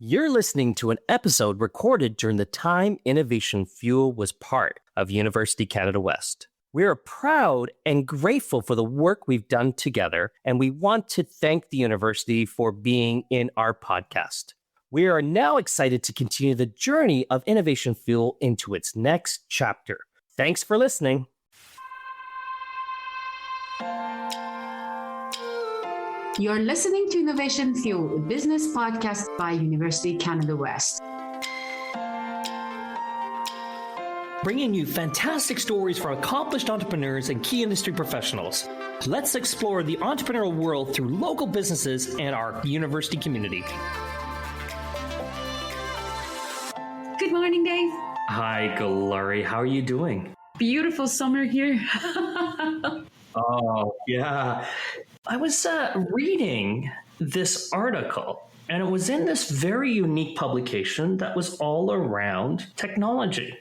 You're listening to an episode recorded during the time Innovation Fuel was part of University Canada West. We are proud and grateful for the work we've done together, and we want to thank the university for being in our podcast. We are now excited to continue the journey of Innovation Fuel into its next chapter. Thanks for listening. You're listening to Innovation Fuel, a business podcast by University Canada West. Bringing you fantastic stories from accomplished entrepreneurs and key industry professionals. Let's explore the entrepreneurial world through local businesses and our university community. Good morning, Dave. Hi, Gelareh. How are you doing? Beautiful summer here. Oh, yeah. I was reading this article, and it was in this very unique publication that was all around technology.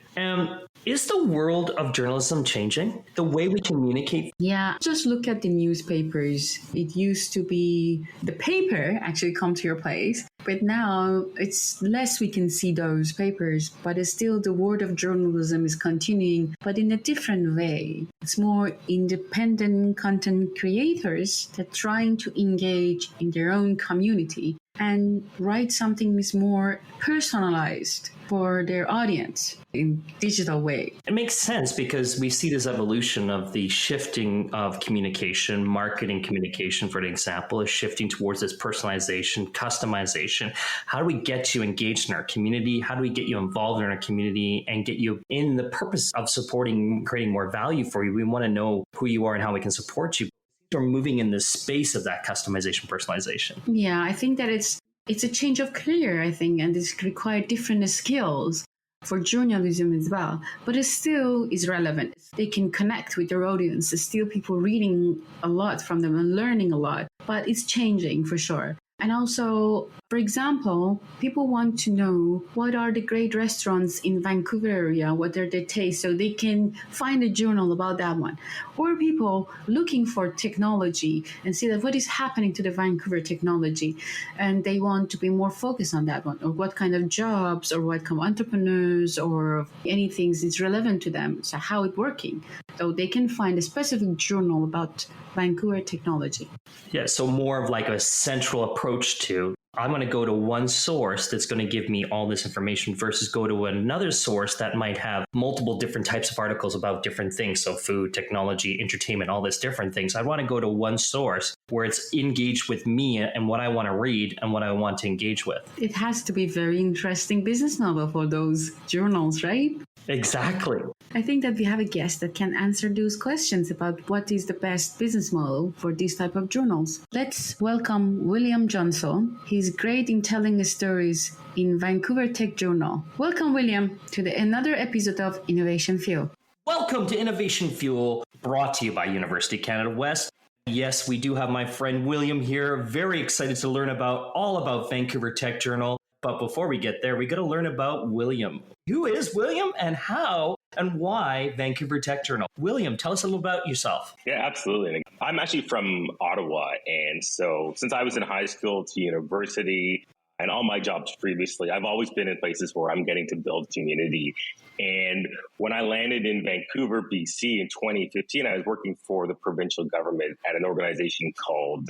Is the world of journalism changing? The way we communicate? Yeah, just look at the newspapers. It used to be the paper actually come to your place, but now it's less we can see those papers, but it's still the world of journalism is continuing, but in a different way. It's more independent content creators that are trying to engage in their own community and write something is more personalized for their audience in digital way. It makes sense because we see this evolution of the shifting of communication, marketing communication, for an example, is shifting towards this personalization, customization. How do we get you engaged in our community? How do we get you involved in our community and get you in the purpose of supporting, creating more value for you? We want to know who you are and how we can support you. We're moving in this space of that customization, personalization. Yeah, I think that it's a change of career, I think, and it's required different skills for journalism as well. But it still is relevant. They can connect with their audience. There's still people reading a lot from them and learning a lot. But it's changing for sure. And also, for example, people want to know what are the great restaurants in Vancouver area, what are the tastes, so they can find a journal about that one. Or people looking for technology and see that what is happening to the Vancouver technology, and they want to be more focused on that one, or what kind of jobs or what kind of entrepreneurs or anything is relevant to them, so how it's working. So they can find a specific journal about Vancouver technology. Yeah, so more of like a central approach to, I'm going to go to one source that's going to give me all this information versus go to another source that might have multiple different types of articles about different things. So food, technology, entertainment, all this different things. I want to go to one source where it's engaged with me and what I want to read and what I want to engage with. It has to be very interesting business model for those journals, right? Exactly. I think that we have a guest that can answer those questions about what is the best business model for these type of journals. Let's welcome William Johnson. He's great in telling stories in Vancouver Tech Journal. Welcome, William, to another episode of Innovation Fuel. Welcome to Innovation Fuel, brought to you by University Canada West. Yes, we do have my friend William here. Very excited to learn all about Vancouver Tech Journal. But before we get there, we got to learn about William. Who is William and how and why Vancouver Tech Journal? William, tell us a little about yourself. Yeah, absolutely. I'm actually from Ottawa. And so since I was in high school to university and all my jobs previously, I've always been in places where I'm getting to build community. And when I landed in Vancouver, BC in 2015, I was working for the provincial government at an organization called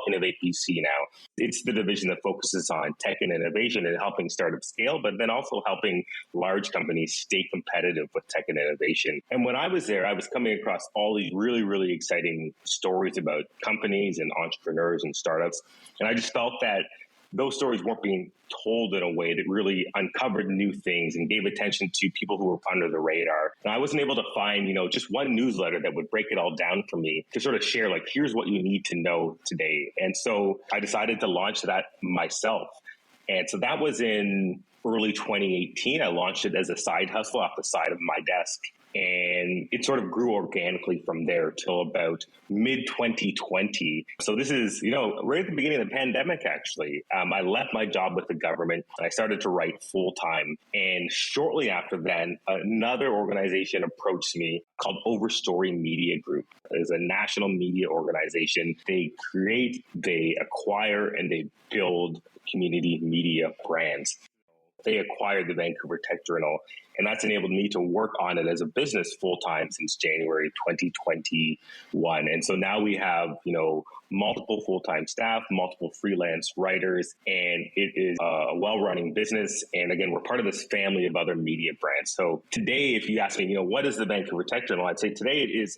Innovate BC now. It's the division that focuses on tech and innovation and helping startups scale, but then also helping large companies stay competitive with tech and innovation. And when I was there, I was coming across all these really, really exciting stories about companies and entrepreneurs and startups. And I just felt that those stories weren't being told in a way that really uncovered new things and gave attention to people who were under the radar. And I wasn't able to find, just one newsletter that would break it all down for me to sort of share, like, here's what you need to know today. And so I decided to launch that myself. And so that was in early 2018. I launched it as a side hustle off the side of my desk. And it sort of grew organically from there till about mid 2020. So this is, right at the beginning of the pandemic, actually. I left my job with the government. I started to write full time. And shortly after that, another organization approached me called Overstory Media Group. It's a national media organization. They create, they acquire, and they build community media brands. They acquired the Vancouver Tech Journal, and that's enabled me to work on it as a business full-time since January 2021. And so now we have, multiple full-time staff, multiple freelance writers, and it is a well-running business. And again, we're part of this family of other media brands. So today, if you ask me, what is the Vancouver Tech Journal? I'd say today it's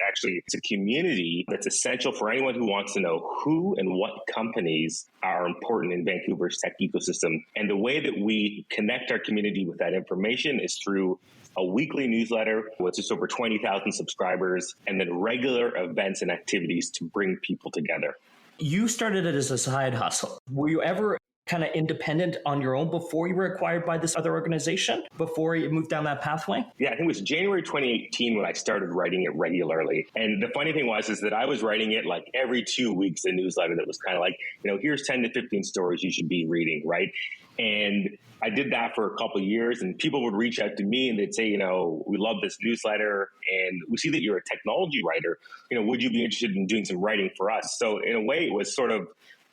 a community that's essential for anyone who wants to know who and what companies are important in Vancouver's tech ecosystem. And the way that we connect our community with that information is through a weekly newsletter with just over 20,000 subscribers, and then regular events and activities to bring people together. You started it as a side hustle. Were you ever kind of independent on your own before you were acquired by this other organization, before you moved down that pathway? Yeah, I think it was January 2018 when I started writing it regularly. And the funny thing was that I was writing it like every 2 weeks, a newsletter that was kind of like, here's 10 to 15 stories you should be reading, right? And I did that for a couple of years, and people would reach out to me and they'd say, we love this newsletter and we see that you're a technology writer. Would you be interested in doing some writing for us? So in a way,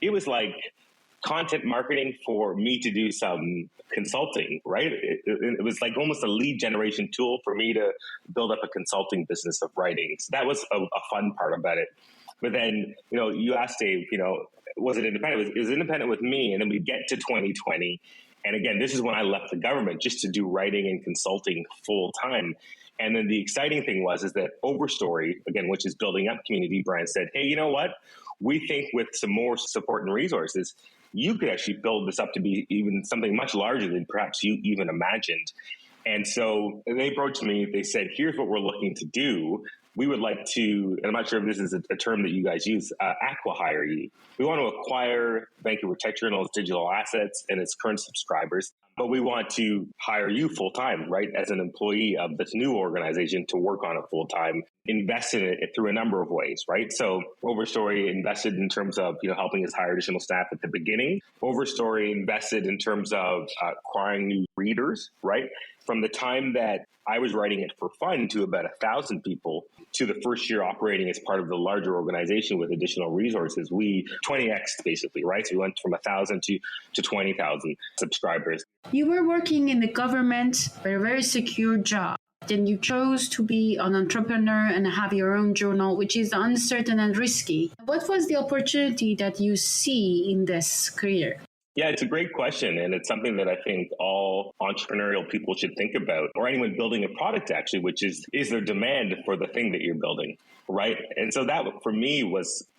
it was like content marketing for me to do some consulting, right? It was like almost a lead generation tool for me to build up a consulting business of writing. So that was a fun part about it. But then, you asked Dave, was it independent? It was independent with me. And then we get to 2020. And again, this is when I left the government just to do writing and consulting full time. And then the exciting thing is that Overstory, again, which is building up community brands, said, hey, you know what? We think with some more support and resources, you could actually build this up to be even something much larger than perhaps you even imagined. And so they approached me. They said, here's what we're looking to do. We would like to, and I'm not sure if this is a term that you guys use, aqui-hire you. We want to acquire Vancouver Tech Journal's digital assets and its current subscribers, but we want to hire you full time, right, as an employee of this new organization to work on it full time, invest in it through a number of ways, right? So Overstory invested in terms of, helping us hire additional staff at the beginning. Overstory invested in terms of acquiring new readers, right? From the time that I was writing it for fun to about 1,000 people to the first year operating as part of the larger organization with additional resources, we 20x'd basically, right? So we went from 1,000 to 20,000 subscribers. You were working in the government, a very secure job. Then you chose to be an entrepreneur and have your own journal, which is uncertain and risky. What was the opportunity that you see in this career? Yeah, it's a great question. And it's something that I think all entrepreneurial people should think about, or anyone building a product, actually, which is there demand for the thing that you're building, right? And so that, for me,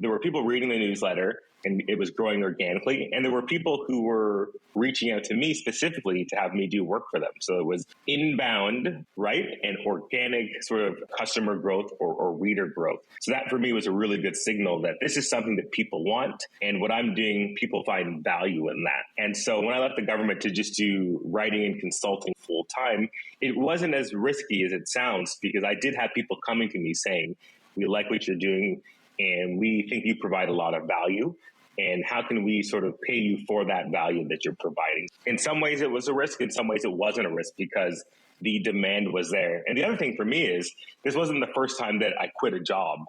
there were people reading the newsletter, and it was growing organically. And there were people who were reaching out to me specifically to have me do work for them. So it was inbound, right? And organic sort of customer growth or reader growth. So that for me was a really good signal that this is something that people want. And what I'm doing, people find value in that. And so when I left the government to just do writing and consulting full time, it wasn't as risky as it sounds, because I did have people coming to me saying, we like what you're doing, and we think you provide a lot of value. And how can we sort of pay you for that value that you're providing? In some ways, it was a risk. In some ways, it wasn't a risk because the demand was there. And the other thing for me is this wasn't the first time that I quit a job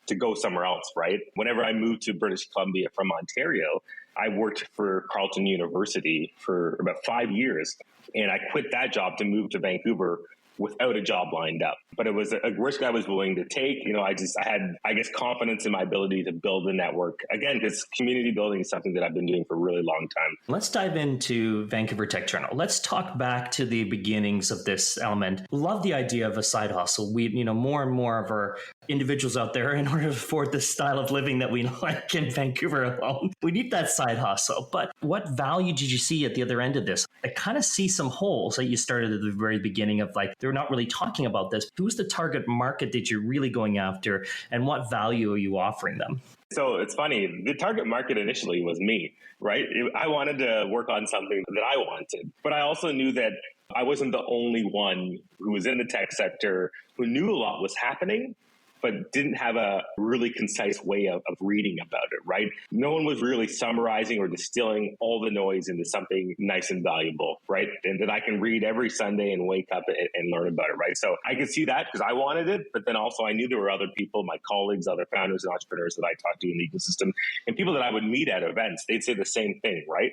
to go somewhere else, right? Whenever I moved to British Columbia from Ontario, I worked for Carleton University for about 5 years. And I quit that job to move to Vancouver without a job lined up. But it was a risk I was willing to take. I had, confidence in my ability to build a network. Again, because community building is something that I've been doing for a really long time. Let's dive into Vancouver Tech Journal. Let's talk back to the beginnings of this element. Love the idea of a side hustle. We, more and more of our individuals out there, in order to afford the style of living that we like in Vancouver alone, we need that side hustle. But what value did you see at the other end of this? I kind of see some holes that you started at the very beginning of, like, they're not really talking about this. Who's the target market that you're really going after, and what value are you offering them? So it's funny, the target market initially was me, right? I wanted to work on something that I wanted, but I also knew that I wasn't the only one who was in the tech sector who knew a lot was happening, but didn't have a really concise way of reading about it, right? No one was really summarizing or distilling all the noise into something nice and valuable, right? And that I can read every Sunday and wake up and learn about it, right? So I could see that because I wanted it, but then also I knew there were other people, my colleagues, other founders and entrepreneurs that I talked to in the ecosystem, and people that I would meet at events. They'd say the same thing, right?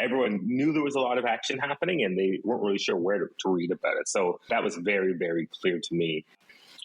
Everyone knew there was a lot of action happening and they weren't really sure where to read about it. So that was very, very clear to me.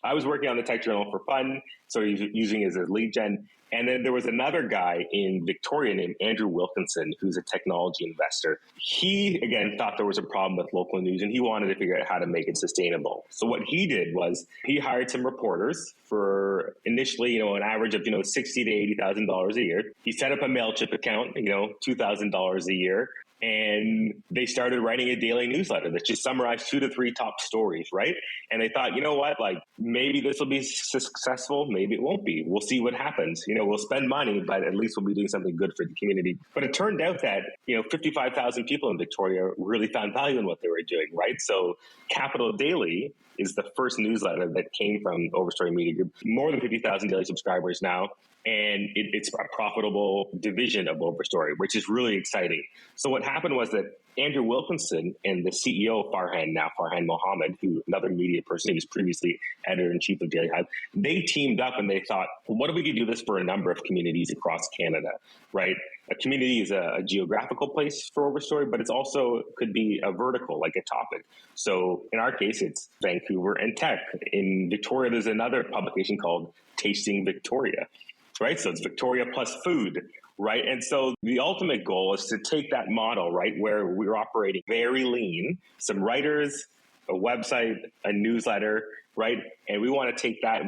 I was working on the Tech Journal for fun, so using it as a lead gen. And then there was another guy in Victoria named Andrew Wilkinson, who's a technology investor. He, again, thought there was a problem with local news, and he wanted to figure out how to make it sustainable. So what he did was he hired some reporters for initially, an average of, $60,000 to $80,000 a year. He set up a MailChimp account, $2,000 a year. And they started writing a daily newsletter that just summarized 2 to 3 top stories, right? And they thought, you know what, maybe this will be successful, maybe it won't be. We'll see what happens. We'll spend money, but at least we'll be doing something good for the community. But it turned out that, 55,000 people in Victoria really found value in what they were doing, right? So Capital Daily is the first newsletter that came from Overstory Media Group. More than 50,000 daily subscribers now. And it's a profitable division of Overstory, which is really exciting. So what happened was that Andrew Wilkinson and the CEO, Farhan Mohammed, who another media person who was previously editor-in-chief of Daily Hive, they teamed up and they thought, well, what if we could do this for a number of communities across Canada, right? A community is a geographical place for Overstory, but it's also could be a vertical, like a topic. So in our case, it's Vancouver and Tech. In Victoria, there's another publication called Tasting Victoria, right? So it's Victoria plus food, right? And so the ultimate goal is to take that model, right, where we're operating very lean, some writers, a website, a newsletter, right? And we want to take that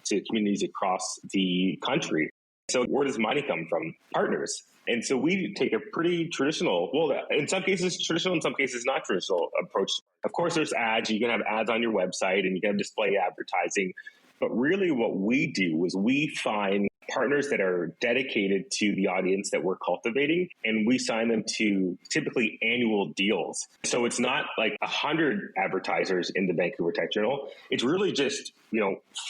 to communities across the country. So where does money come from? Partners. And so we take a pretty traditional, well, in some cases traditional, in some cases not traditional approach. Of course, there's ads. You can have ads on your website and you can have display advertising. But really what we do is we find partners that are dedicated to the audience that we're cultivating, and we sign them to typically annual deals. So it's not like 100 advertisers in the Vancouver Tech Journal. It's really just,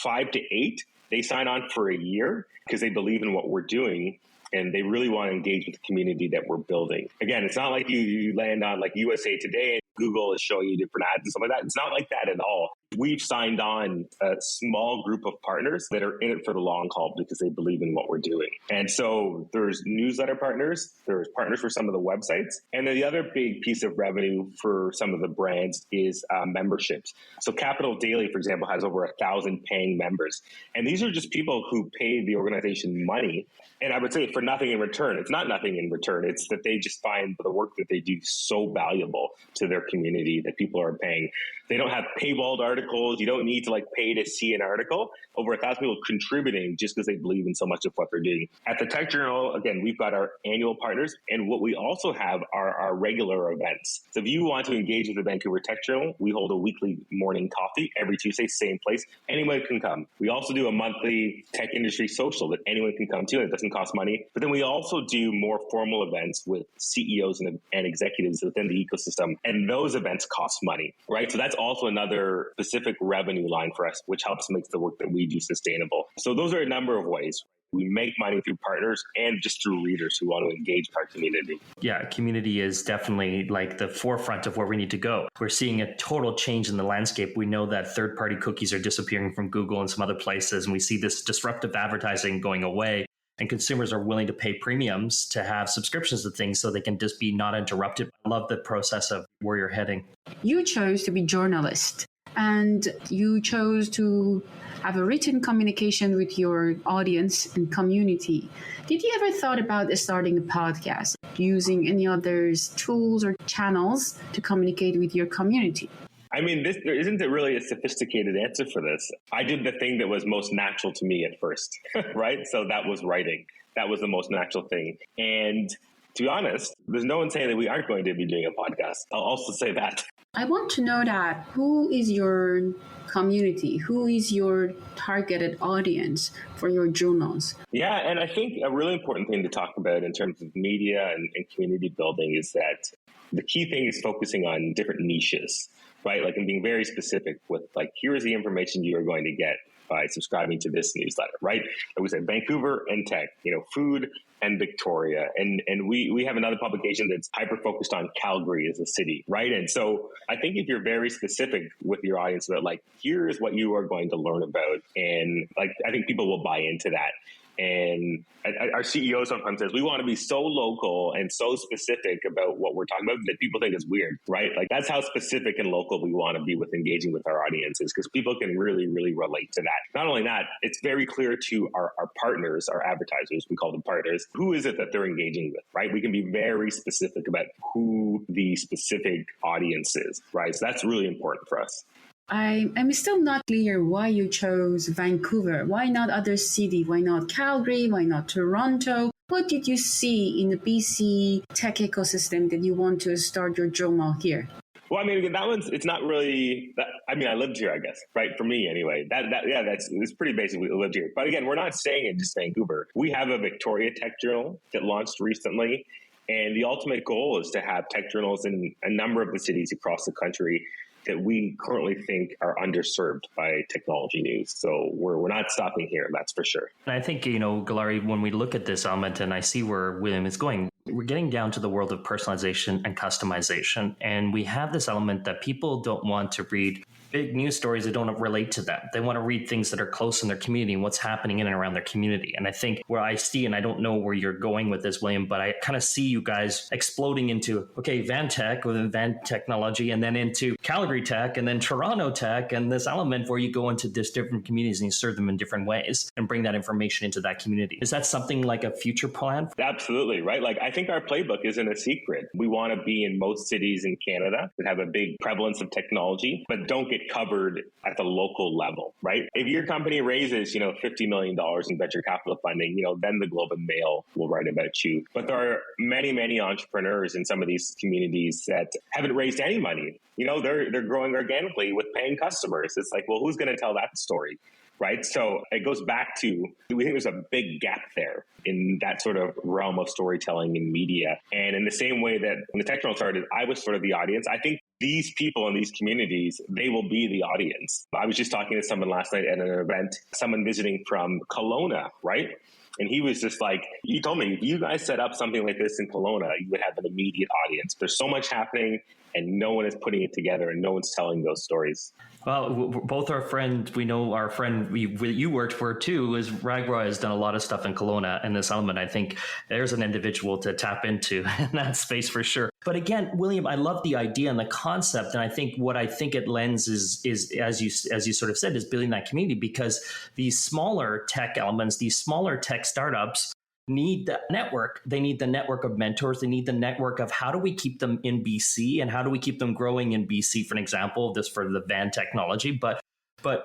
5 to 8. They sign on for a year because they believe in what we're doing. And they really want to engage with the community that we're building. Again, it's not like you land on like USA Today and Google is showing you different ads and stuff like that. It's not like that at all. We've signed on a small group of partners that are in it for the long haul because they believe in what we're doing. And so there's newsletter partners, there's partners for some of the websites. And then the other big piece of revenue for some of the brands is memberships. So Capital Daily, for example, has over 1,000 paying members. And these are just people who pay the organization money. And I would say for nothing in return. It's not nothing in return. It's that they just find the work that they do so valuable to their community that people are paying. They don't have paywalled articles. You don't need to pay to see an article. Over 1,000 people contributing just because they believe in so much of what they're doing. At the Tech Journal, again, we've got our annual partners. And what we also have are our regular events. So if you want to engage with the Vancouver Tech Journal, we hold a weekly morning coffee every Tuesday, same place. Anyone can come. We also do a monthly tech industry social that anyone can come to, and it doesn't cost money. But then we also do more formal events with CEOs and executives within the ecosystem. And those events cost money, right? So that's also another specific revenue line for us, which helps make the work that we do sustainable. So those are a number of ways. We make money through partners and just through readers who want to engage with our community. Yeah, community is definitely the forefront of where we need to go. We're seeing a total change in the landscape. We know that third-party cookies are disappearing from Google and some other places, and we see this disruptive advertising going away. And consumers are willing to pay premiums to have subscriptions to things so they can just be not interrupted. I love the process of where you're heading. You chose to be journalist and you chose to have a written communication with your audience and community. Did you ever thought about starting a podcast, using any other tools or channels to communicate with your community? I mean, there isn't really a sophisticated answer for this. I did the thing that was most natural to me at first, right? So that was writing. That was the most natural thing. And to be honest, there's no one saying that we aren't going to be doing a podcast. I'll also say that. I want to know that who is your community? Who is your targeted audience for your journals? Yeah, and I think a really important thing to talk about in terms of media and community building is that the key thing is focusing on different niches, right? Like, and being very specific with like, here is the information you are going to get by subscribing to this newsletter, right? Like we said, Vancouver and Tech, food and Victoria. And we have another publication that's hyper-focused on Calgary as a city, right? And so I think if you're very specific with your audience about like, here is what you are going to learn about, and like, I think people will buy into that. And our CEO sometimes says, we want to be so local and so specific about what we're talking about that people think it's weird, right? Like, that's how specific and local we want to be with engaging with our audiences, because people can really, really relate to that. Not only that, it's very clear to our partners, our advertisers, we call them partners, who is it that they're engaging with, right? We can be very specific about who the specific audience is, right? So that's really important for us. I'm still not clear why you chose Vancouver. Why not other city? Why not Calgary? Why not Toronto? What did you see in the BC tech ecosystem that you want to start your journal here? Well, I mean, again, that one's, it's not really, I lived here, I guess, right? For me anyway, it's pretty basically lived here. But again, we're not staying in just Vancouver. We have a Victoria Tech Journal that launched recently. And the ultimate goal is to have tech journals in a number of the cities across the country that we currently think are underserved by technology news. So we're not stopping here, that's for sure. And I think, Gelareh, when we look at this element and I see where William is going, we're getting down to the world of personalization and customization. And we have this element that people don't want to read big news stories that don't relate to them. They want to read things that are close in their community and what's happening in and around their community. And I think where I see, and I don't know where you're going with this, William, but I kind of see you guys exploding into, Van Tech with Van Technology, and then into Calgary Tech, and then Toronto Tech, and this element where you go into this different communities and you serve them in different ways and bring that information into that community. Is that something like a future plan? Absolutely, right? Like, I think our playbook isn't a secret. We want to be in most cities in Canada that have a big prevalence of technology, but don't get covered at the local level, right? If your company raises, $50 million in venture capital funding, then the Globe and Mail will write about you. But there are many, many entrepreneurs in some of these communities that haven't raised any money. They're growing organically with paying customers. It's like, well, who's going to tell that story? Right. So it goes back to, we think there's a big gap there in that sort of realm of storytelling in media. And in the same way that when the Tech Journal started, I was sort of the audience. I think these people in these communities, they will be the audience. I was just talking to someone last night at an event, someone visiting from Kelowna, right? And he was just like, he told me, if you guys set up something like this in Kelowna, you would have an immediate audience. There's so much happening and no one is putting it together and no one's telling those stories. Well, both our friends, we know our friend you worked for too, is Ragroy has done a lot of stuff in Kelowna in this element. I think there's an individual to tap into in that space for sure. But again, William, I love the idea and the concept. And I think what I think it lends is as you sort of said, is building that community, because these smaller tech elements, these smaller tech startups need that network. They need the network of mentors. They need the network of how do we keep them in BC and how do we keep them growing in BC, for an example, this for the Van technology. But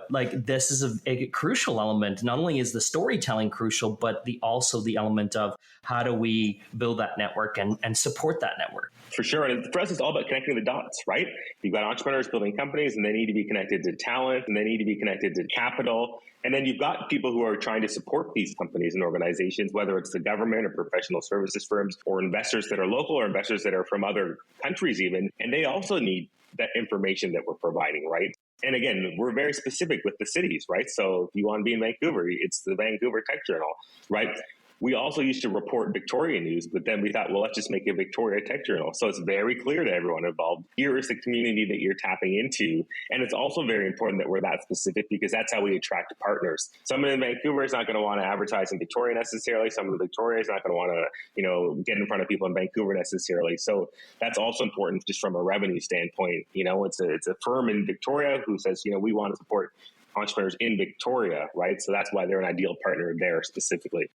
like, this is a crucial element. Not only is the storytelling crucial, but also the element of how do we build that network and support that network. For sure. And for us, it's all about connecting the dots, right? You've got entrepreneurs building companies and they need to be connected to talent and they need to be connected to capital. And then you've got people who are trying to support these companies and organizations, whether it's the government or professional services firms or investors that are local or investors that are from other countries even. And they also need that information that we're providing, right? And again, we're very specific with the cities, right? So if you want to be in Vancouver, it's the Vancouver Tech Journal, right? We also used to report Victoria news, but then we thought, well, let's just make a Victoria Tech Journal. So it's very clear to everyone involved, here is the community that you're tapping into. And it's also very important that we're that specific, because that's how we attract partners. Someone in Vancouver is not going to want to advertise in Victoria necessarily. Someone in Victoria is not going to want to, get in front of people in Vancouver necessarily. So that's also important just from a revenue standpoint. It's a firm in Victoria who says, we want to support entrepreneurs in Victoria, right? So that's why they're an ideal partner there specifically.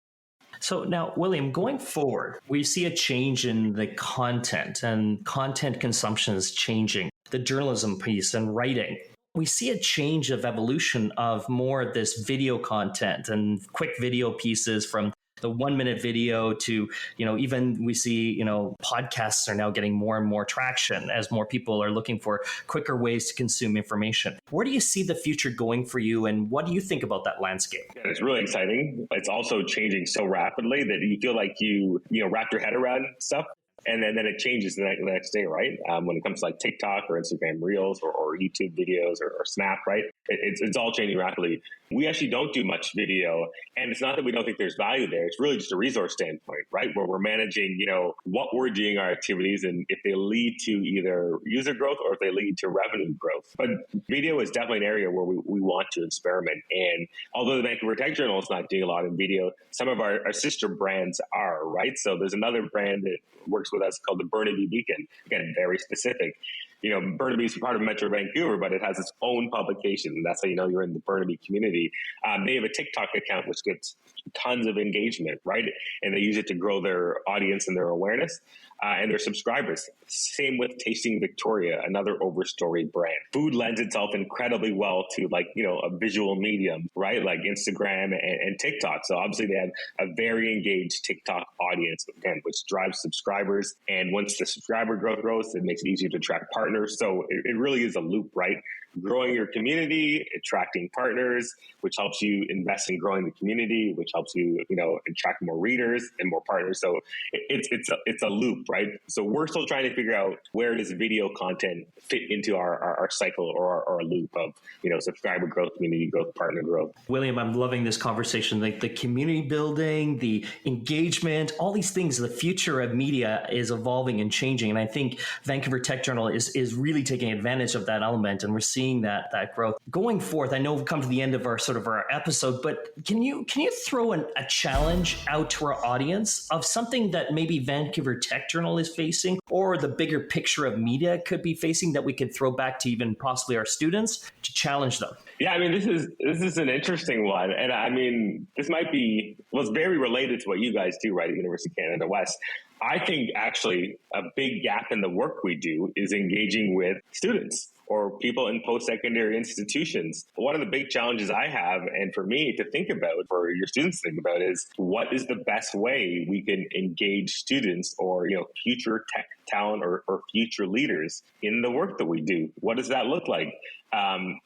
So now, William, going forward, we see a change in the content, and content consumption is changing. The journalism piece and writing. We see a change of evolution of more of this video content and quick video pieces, from the 1-minute video to, even we see, podcasts are now getting more and more traction as more people are looking for quicker ways to consume information. Where do you see the future going for you, and what do you think about that landscape? It's really exciting. It's also changing so rapidly that you feel like you wrap your head around stuff. and then it changes the next day, right? When it comes to like TikTok or Instagram Reels or YouTube videos or Snap, right? It's all changing rapidly. We actually don't do much video, and it's not that we don't think there's value there. It's really just a resource standpoint, right? Where we're managing, what we're doing, our activities, and if they lead to either user growth or if they lead to revenue growth. But video is definitely an area where we want to experiment. And although the Vancouver Tech Journal is not doing a lot in video, some of our sister brands are, right? So there's another brand that works with us called the Burnaby Beacon. Again, very specific. Burnaby is part of Metro Vancouver, but it has its own publication. And that's how you know you're in the Burnaby community. They have a TikTok account, which gets tons of engagement, right? And they use it to grow their audience and their awareness and their subscribers. Same with Tasting Victoria, another Overstory brand. Food lends itself incredibly well to a visual medium, right? Like Instagram and TikTok. So obviously they have a very engaged TikTok audience, again, which drives subscribers. And once the subscriber growth grows, it makes it easier to attract partners. So it really is a loop, right? Growing your community, attracting partners, which helps you invest in growing the community, which helps you, attract more readers and more partners. So it's a loop, right? So we're still trying to figure out where does video content fit into our cycle or our loop of, subscriber growth, community growth, partner growth. William, I'm loving this conversation. Like the community building, the engagement, all these things, the future of media is evolving and changing. And I think Vancouver Tech Journal is really taking advantage of that element. And we're seeing that growth going forth. I know we've come to the end of our episode, but can you throw a challenge out to our audience of something that maybe Vancouver Tech Journal is facing, or the bigger picture of media could be facing, that we could throw back to even possibly our students to challenge them? Yeah, this is an interesting one, and this might be it's very related to what you guys do, right, at University of Canada West. I think actually a big gap in the work we do is engaging with students or people in post-secondary institutions. One of the big challenges I have, and for me to think about, for your students to think about, is what is the best way we can engage students or future tech talent or future leaders in the work that we do? What does that look like?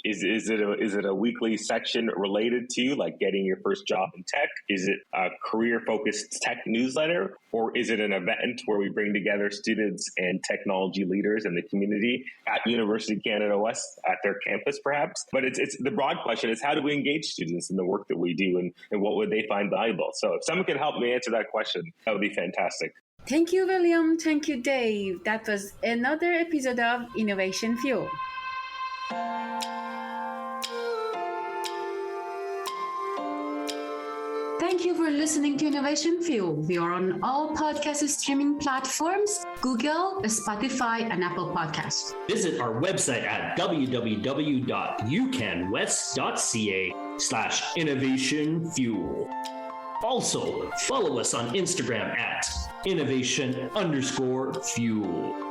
Is it a weekly section related to like getting your first job in tech? Is it a career-focused tech newsletter? Or is it an event where we bring together students and technology leaders in the community at University of Canada West, at their campus perhaps? But it's the broad question is, how do we engage students in the work that we do, and what would they find valuable? So if someone can help me answer that question, that would be fantastic. Thank you, William. Thank you, Dave. That was another episode of Innovation Fuel. Thank you for listening to Innovation Fuel. We are on all podcast streaming platforms, Google, Spotify, and Apple Podcasts. Visit our website at www.ucanwest.ca/Innovation Fuel. Also, follow us on Instagram at innovation_fuel.